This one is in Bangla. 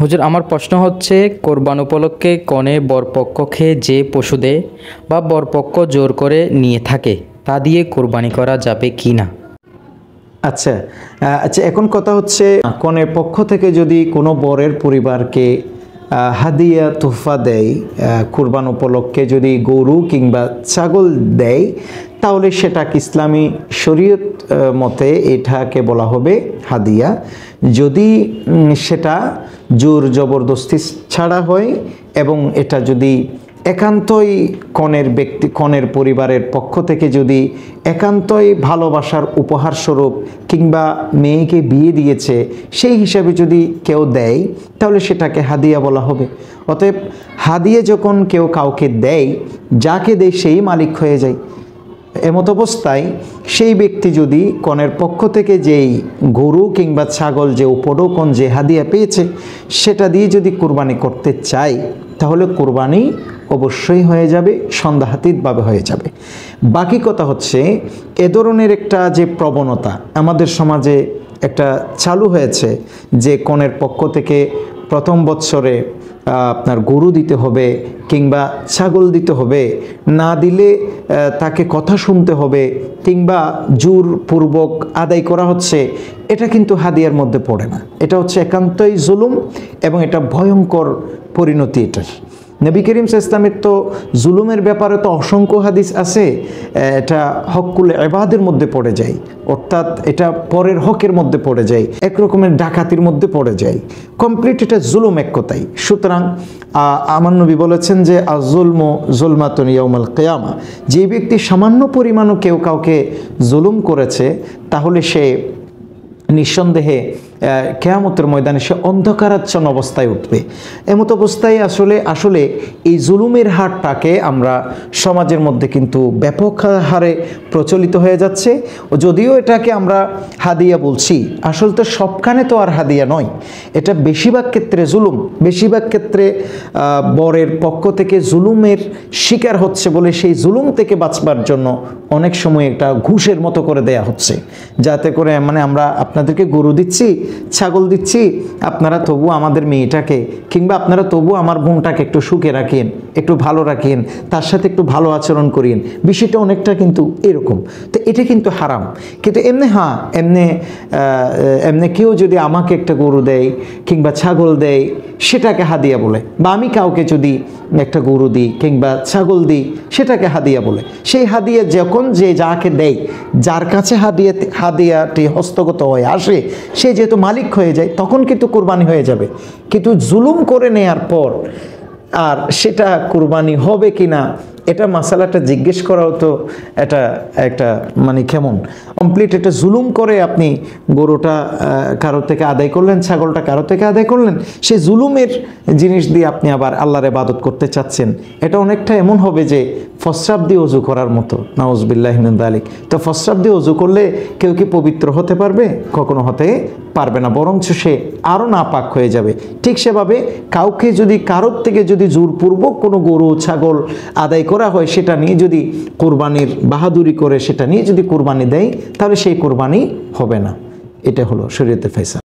হুজুর, আমার প্রশ্ন হচ্ছে, কোরবান উপলক্ষে কনে বরপক্ষকে যে পশু দেয় বা বরপক্ষ জোর করে নিয়ে থাকে তা দিয়ে কোরবানি করা যাবে কি না? আচ্ছা আচ্ছা এখন কথা হচ্ছে, কনের পক্ষ থেকে যদি কোনো বরের পরিবারকে হাদিয়া তোহফা দেয়, কুরবান উপলক্ষে যদি গরু কিংবা ছাগল দেয়, তাহলে সেটাকে ইসলামী শরীয়ত মতে এটাকে বলা হবে হাদিয়া। যদি সেটা জোর জবরদস্তি ছাড়া হয় এবং এটা যদি একান্তই কনের পরিবারের পক্ষ থেকে যদি একান্তই ভালোবাসার উপহার স্বরূপ কিংবা মেয়েকে বিয়ে দিয়েছে সেই হিসাবে যদি কেউ দেয়, তাহলে সেটাকে হাদিয়া বলা হবে। অতএব হাদিয়া যখন কেউ কাউকে দেয়, যাকে দেয় সেই মালিক হয়ে যায়। এমত অবস্থায় সেই ব্যক্তি যদি কনের পক্ষ থেকে যেই গরু কিংবা ছাগল যে উপঢৌকন যে হাদিয়া পেয়েছে সেটা দিয়ে যদি কুরবানি করতে চায়, তাহলে কুরবানি অবশ্যই হয়ে যাবে, সন্দেহাতীতভাবে হয়ে যাবে। বাকি কথা হচ্ছে, এ ধরনের একটা যে প্রবণতা আমাদের সমাজে একটা চালু হয়েছে যে কনের পক্ষ থেকে প্রথম বৎসরে আপনার গরু দিতে হবে কিংবা ছাগল দিতে হবে, না দিলে তাকে কথা শুনতে হবে কিংবা জোরপূর্বক আদায় করা হচ্ছে, এটা কিন্তু হাদিয়ার মধ্যে পড়ে না। এটা হচ্ছে একান্তই জুলুম এবং এটা ভয়ঙ্কর পরিণতি এটার। নবী করিম সাল্লাল্লাহু আলাইহি ওয়াসাল্লামের তো জুলুমের ব্যাপারে তো অসংখ্য হাদিস আছে। এটা হকুল ইবাদের মধ্যে পড়ে যায়, অর্থাৎ এটা পরের হকের মধ্যে পড়ে যায়, এক রকমের ডাকাতির মধ্যে পড়ে যায়। কমপ্লিট এটা জুলুম এক কথাই। সুতরাং আমার নবী বলেছেন যে আয-যুলমু যুলমাতুন ইয়াউমাল কিয়ামা, যে ব্যক্তি সামান্য পরিমাণও কেউ কাউকে জুলুম করেছে, তাহলে সে নিঃসন্দেহে কিয়ামতের ময়দানে সে অন্ধকারাচ্ছন্ন অবস্থায় উঠবে। এমত অবস্থায় আসলে এই জুলুমের হারটাকে আমরা সমাজের মধ্যে কিন্তু ব্যাপক হারে প্রচলিত হয়ে যাচ্ছে। ও যদিও এটাকে আমরা হাদিয়া বলছি, আসলে তো সবখানে তো আর হাদিয়া নয়। এটা বেশিরভাগ ক্ষেত্রে জুলুম, বেশিরভাগ ক্ষেত্রে বরের পক্ষ থেকে জুলুমের শিকার হচ্ছে বলে সেই জুলুম থেকে বাঁচবার জন্য অনেক সময় এটা ঘুষের মতো করে দেয়া হচ্ছে, যাতে করে মানে আমরা আপনাদেরকে গরু দিচ্ছি, ছাগল দিচ্ছি, আপনারা তবু আমাদের মেয়েটাকে কিংবা আপনারা তবু আমার বোনটাকে একটু সুখে রাখেন, একটু ভালো রাখেন, তার সাথে একটু ভালো আচরণ করেন। বিষয়টা অনেকটা কিন্তু এরকম। তো এটা কিন্তু হারাম। কিন্তু এমনি এমনি কেউ যদি আমাকে একটা গরু দেয় কিংবা ছাগল দেয়, সেটাকে হাদিয়া বলে, বা আমি কাউকে যদি একটা গরু দিই কিংবা ছাগল দিই, সেটাকে হাদিয়া বলে। সেই হাদিয়া যখন যে যাকে দেয়, যার কাছে হাদিয়াটি হস্তগত হয়ে আসে, সে যেহেতু মালিক হয়ে যায়, তখন কিন্তু কুরবানি হয়ে যাবে। কিন্তু জুলুম করে নেয়ার পর আর সেটা কুরবানি হবে কিনা, এটা মাসালাটা জিজ্ঞেস করাও তো এটা একটা মানে কেমন কমপ্লিট। এটা জুলুম করে আপনি গরুটা কারো থেকে আদায় করলেন, ছাগলটা কারো থেকে আদায় করলেন, সেই জুলুমের জিনিস দিয়ে আপনি আবার আল্লাহর ইবাদত করতে চাচ্ছেন। এটা অনেকটা এমন হবে যে ফসরাব দিয়ে অজু করার মতো, নাউজুবিল্লাহি মিন যালিক। তো ফসরাব দিয়ে অজু করলে কেউ কি পবিত্র হতে পারবে? কখনো হতে পারবে না, বরঞ্চ সে আরও নাপাক হয়ে যাবে। ঠিক সেভাবে কাউকে যদি কারোর থেকে যদি জোরপূর্বক কোনো গরু ছাগল আদায় করা হয়, সেটা নিয়ে যদি কুরবানির বাহাদুরি করে সেটা নিয়ে যদি কুরবানি দেয়, তাহলে সেই কুরবানি হবে না। এটা হলো শরীয়তের ফয়সালা।